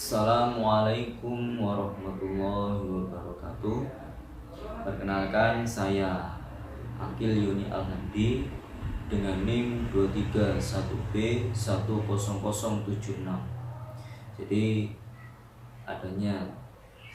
Assalamualaikum warahmatullahi wabarakatuh. Perkenalkan, saya Akil Yuni Alhandi dengan NIM 231B10076. Jadi adanya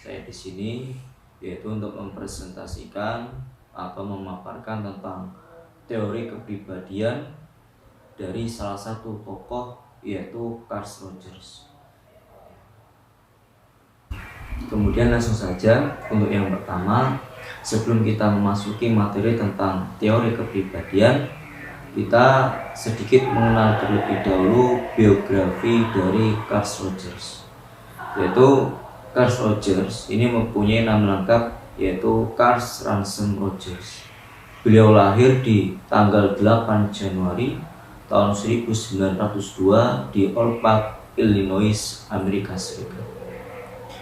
saya di sini yaitu untuk mempresentasikan atau memaparkan tentang teori kepribadian dari salah satu tokoh yaitu Carl Rogers. Kemudian langsung saja untuk yang pertama, sebelum kita memasuki materi tentang teori kepribadian, kita sedikit mengenal terlebih dahulu biografi dari Carl Rogers. Yaitu Carl Rogers ini mempunyai nama lengkap yaitu Carl Ransom Rogers. Beliau lahir di tanggal 8 Januari tahun 1902 di Old Park, Illinois, Amerika Serikat.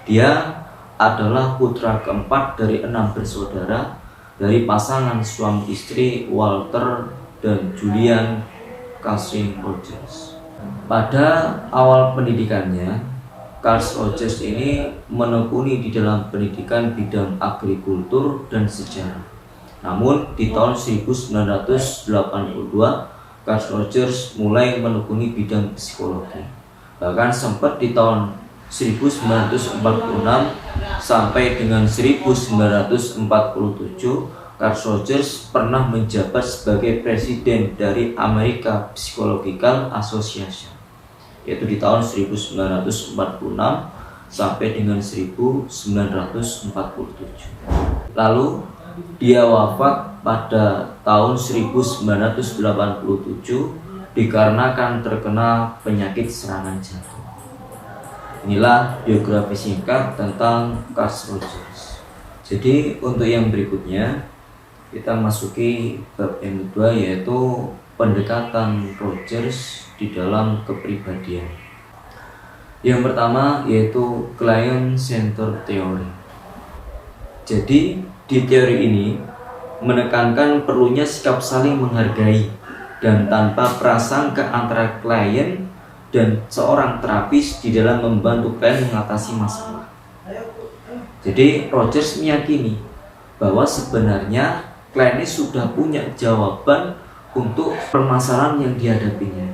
Dia adalah putra keempat dari 6 bersaudara dari pasangan suami istri Walter dan Julian Catherine Rogers. Pada awal pendidikannya, Carl Rogers ini menekuni di dalam pendidikan bidang agrikultur dan sejarah. Namun di tahun 1982, Carl Rogers mulai menekuni bidang psikologi. Bahkan sempat di tahun 1946 sampai dengan 1947, Carl Rogers pernah menjabat sebagai presiden dari American Psychological Association, yaitu di tahun 1946 sampai dengan 1947. Lalu dia wafat pada tahun 1987 dikarenakan terkena penyakit serangan jantung. Inilah biografi singkat tentang Carl Rogers. Jadi untuk yang berikutnya kita masuki bab yang kedua, yaitu pendekatan Rogers di dalam kepribadian. Yang pertama yaitu client-centered theory. Jadi di teori ini menekankan perlunya sikap saling menghargai dan tanpa prasangka antara klien dan seorang terapis di dalam membantu klien mengatasi masalah. Jadi Rogers meyakini bahwa sebenarnya klien ini sudah punya jawaban untuk permasalahan yang dihadapinya.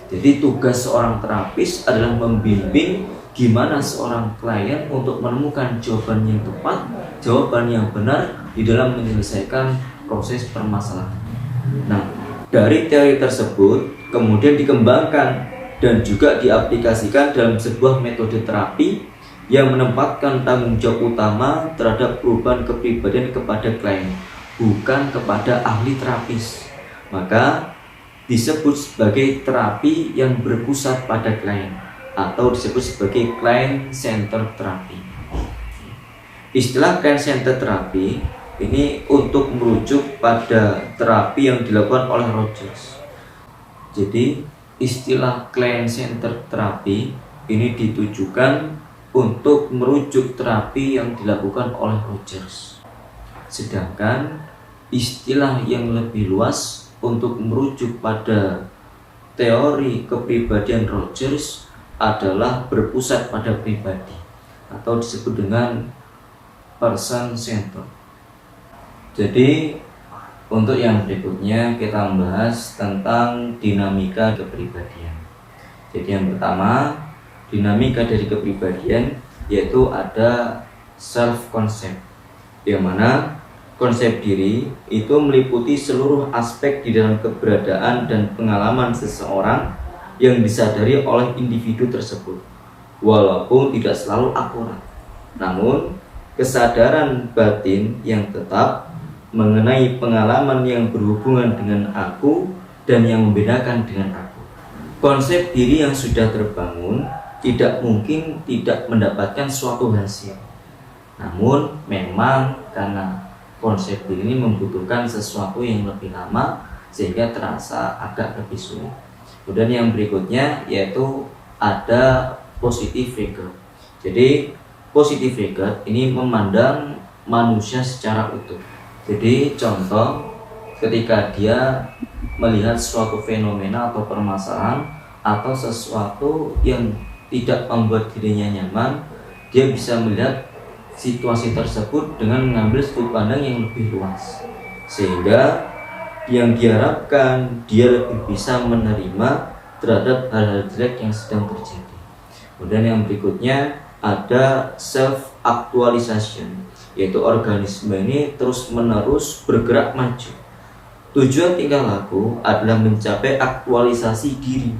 Jadi tugas seorang terapis adalah membimbing gimana seorang klien untuk menemukan jawaban yang tepat, jawaban yang benar di dalam menyelesaikan proses permasalahan. Nah, dari teori tersebut kemudian dikembangkan dan juga diaplikasikan dalam sebuah metode terapi yang menempatkan tanggung jawab utama terhadap perubahan kepribadian kepada klien, bukan kepada ahli terapis. Maka disebut sebagai terapi yang berpusat pada klien atau disebut sebagai client-centered therapy. Istilah client-centered therapy ini untuk merujuk pada terapi yang dilakukan oleh Rogers. Jadi istilah client-centered therapy ini ditujukan untuk merujuk terapi yang dilakukan oleh Rogers. Sedangkan istilah yang lebih luas untuk merujuk pada teori kepribadian Rogers adalah berpusat pada pribadi atau disebut dengan person-centered. Jadi untuk yang berikutnya kita membahas tentang dinamika kepribadian. Jadi yang pertama, dinamika dari kepribadian yaitu ada self concept, yang mana konsep diri itu meliputi seluruh aspek di dalam keberadaan dan pengalaman seseorang yang disadari oleh individu tersebut, walaupun tidak selalu akurat. Namun kesadaran batin yang tetap mengenai pengalaman yang berhubungan dengan aku dan yang membedakan dengan aku. Konsep diri yang sudah terbangun tidak mungkin tidak mendapatkan suatu hasil. Namun memang karena konsep diri ini membutuhkan sesuatu yang lebih lama sehingga terasa agak lebih sulit. Kemudian yang berikutnya yaitu ada positive regard. Jadi positive regard ini memandang manusia secara utuh. Jadi contoh ketika dia melihat suatu fenomena atau permasalahan atau sesuatu yang tidak membuat dirinya nyaman, dia bisa melihat situasi tersebut dengan mengambil sudut pandang yang lebih luas, sehingga yang diharapkan dia lebih bisa menerima terhadap hal-hal jelek yang sedang terjadi. Kemudian yang berikutnya ada self actualization, yaitu organisme ini terus menerus bergerak maju. Tujuan tingkah laku adalah mencapai aktualisasi diri,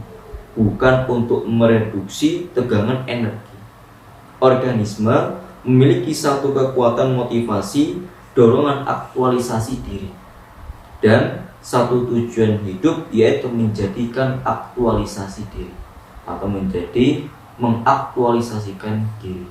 bukan untuk mereduksi tegangan energi. Organisme memiliki satu kekuatan motivasi, dorongan aktualisasi diri, dan satu tujuan hidup, yaitu menjadikan aktualisasi diri atau menjadi mengaktualisasikan diri.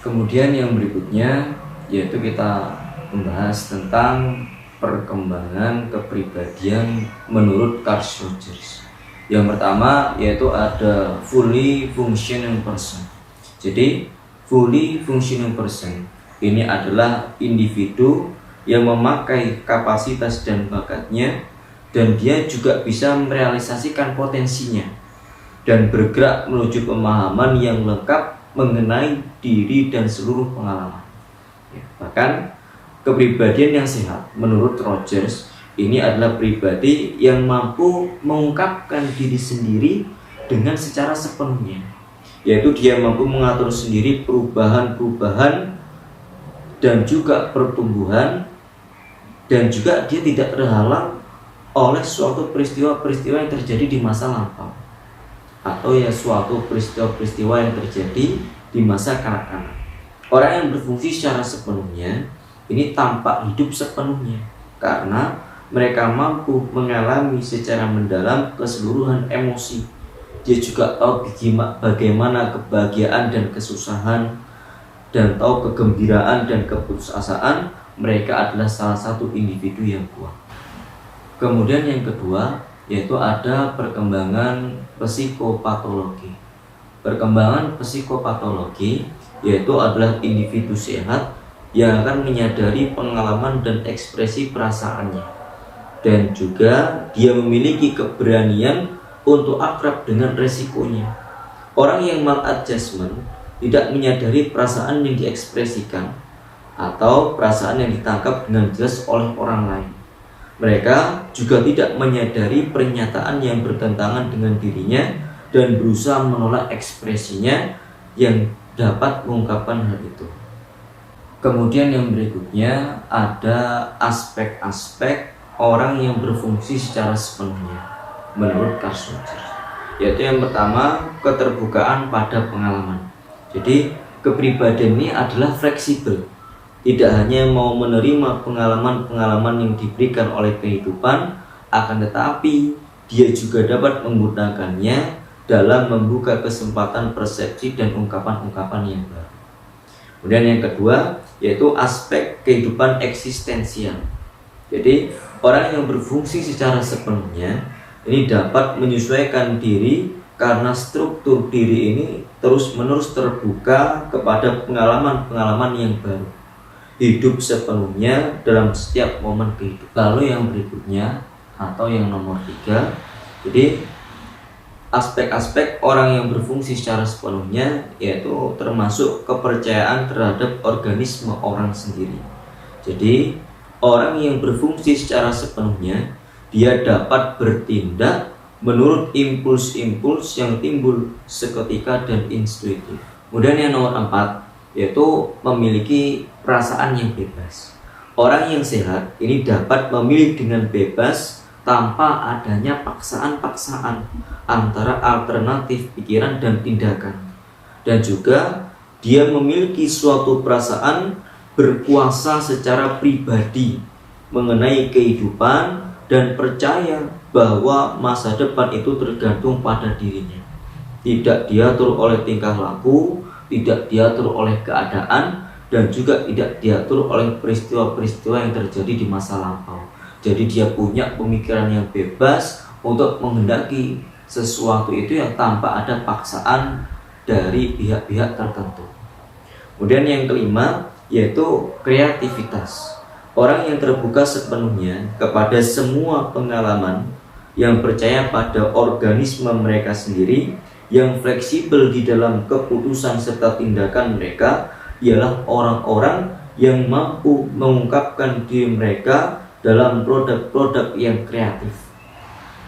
Kemudian yang berikutnya yaitu kita membahas tentang perkembangan kepribadian menurut Carl Rogers. Yang pertama yaitu ada fully functioning person. Jadi fully functioning person ini adalah individu yang memakai kapasitas dan bakatnya, dan dia juga bisa merealisasikan potensinya dan bergerak menuju pemahaman yang lengkap mengenai diri dan seluruh pengalaman. Bahkan kepribadian yang sehat menurut Rogers ini adalah pribadi yang mampu mengungkapkan diri sendiri dengan secara sepenuhnya, yaitu dia mampu mengatur sendiri perubahan-perubahan dan juga pertumbuhan, dan juga dia tidak terhalang oleh suatu peristiwa-peristiwa yang terjadi di masa lampau, atau ya suatu peristiwa-peristiwa yang terjadi di masa kanak-kanak. Orang yang berfungsi secara sepenuhnya ini tampak hidup sepenuhnya, karena mereka mampu mengalami secara mendalam keseluruhan emosi. Dia juga tahu bagaimana kebahagiaan dan kesusahan, dan tahu kegembiraan dan keputusasaan. Mereka adalah salah satu individu yang kuat. Kemudian yang kedua yaitu ada perkembangan psikopatologi. Perkembangan psikopatologi yaitu adalah individu sehat yang akan menyadari pengalaman dan ekspresi perasaannya, dan juga dia memiliki keberanian untuk akrab dengan resikonya. Orang yang maladjustment tidak menyadari perasaan yang diekspresikan atau perasaan yang ditangkap dengan jelas oleh orang lain. Mereka juga tidak menyadari pernyataan yang bertentangan dengan dirinya dan berusaha menolak ekspresinya yang dapat mengungkapkan hal itu. Kemudian yang berikutnya ada aspek-aspek orang yang berfungsi secara sepenuhnya menurut Carl Rogers, yaitu yang pertama keterbukaan pada pengalaman. Jadi kepribadian ini adalah fleksibel, tidak hanya mau menerima pengalaman-pengalaman yang diberikan oleh kehidupan, akan tetapi dia juga dapat menggunakannya dalam membuka kesempatan persepsi dan ungkapan-ungkapan yang baru. Kemudian yang kedua yaitu aspek kehidupan eksistensial. Jadi orang yang berfungsi secara sepenuhnya ini dapat menyesuaikan diri karena struktur diri ini terus-menerus terbuka kepada pengalaman-pengalaman yang baru. Hidup sepenuhnya dalam setiap momen kehidupan. Lalu yang berikutnya atau yang nomor 3, jadi aspek-aspek orang yang berfungsi secara sepenuhnya yaitu termasuk kepercayaan terhadap organisme orang sendiri. Jadi orang yang berfungsi secara sepenuhnya dia dapat bertindak menurut impuls-impuls yang timbul seketika dan intuitif. Kemudian yang nomor 4 yaitu memiliki perasaan yang bebas. Orang yang sehat ini dapat memilih dengan bebas tanpa adanya paksaan-paksaan antara alternatif pikiran dan tindakan, dan juga dia memiliki suatu perasaan berkuasa secara pribadi mengenai kehidupan dan percaya bahwa masa depan itu tergantung pada dirinya, tidak diatur oleh tingkah laku, tidak diatur oleh keadaan, dan juga tidak diatur oleh peristiwa-peristiwa yang terjadi di masa lampau. Jadi dia punya pemikiran yang bebas untuk menghendaki sesuatu itu yang tanpa ada paksaan dari pihak-pihak tertentu. Kemudian yang kelima yaitu kreativitas. Orang yang terbuka sepenuhnya kepada semua pengalaman yang percaya pada organisme mereka sendiri, yang fleksibel di dalam keputusan serta tindakan mereka, ialah orang-orang yang mampu mengungkapkan diri mereka dalam produk-produk yang kreatif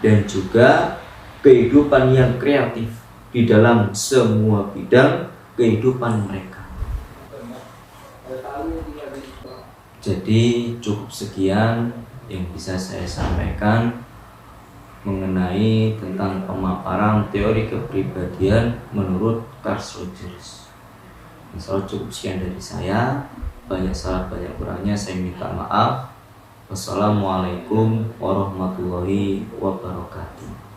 dan juga kehidupan yang kreatif di dalam semua bidang kehidupan mereka. Jadi cukup sekian yang bisa saya sampaikan mengenai tentang pemaparan teori kepribadian menurut Carl Rogers. Insya Allah cukup sekian dari saya. Banyak salah banyak kurangnya saya minta maaf. Wassalamualaikum warahmatullahi wabarakatuh.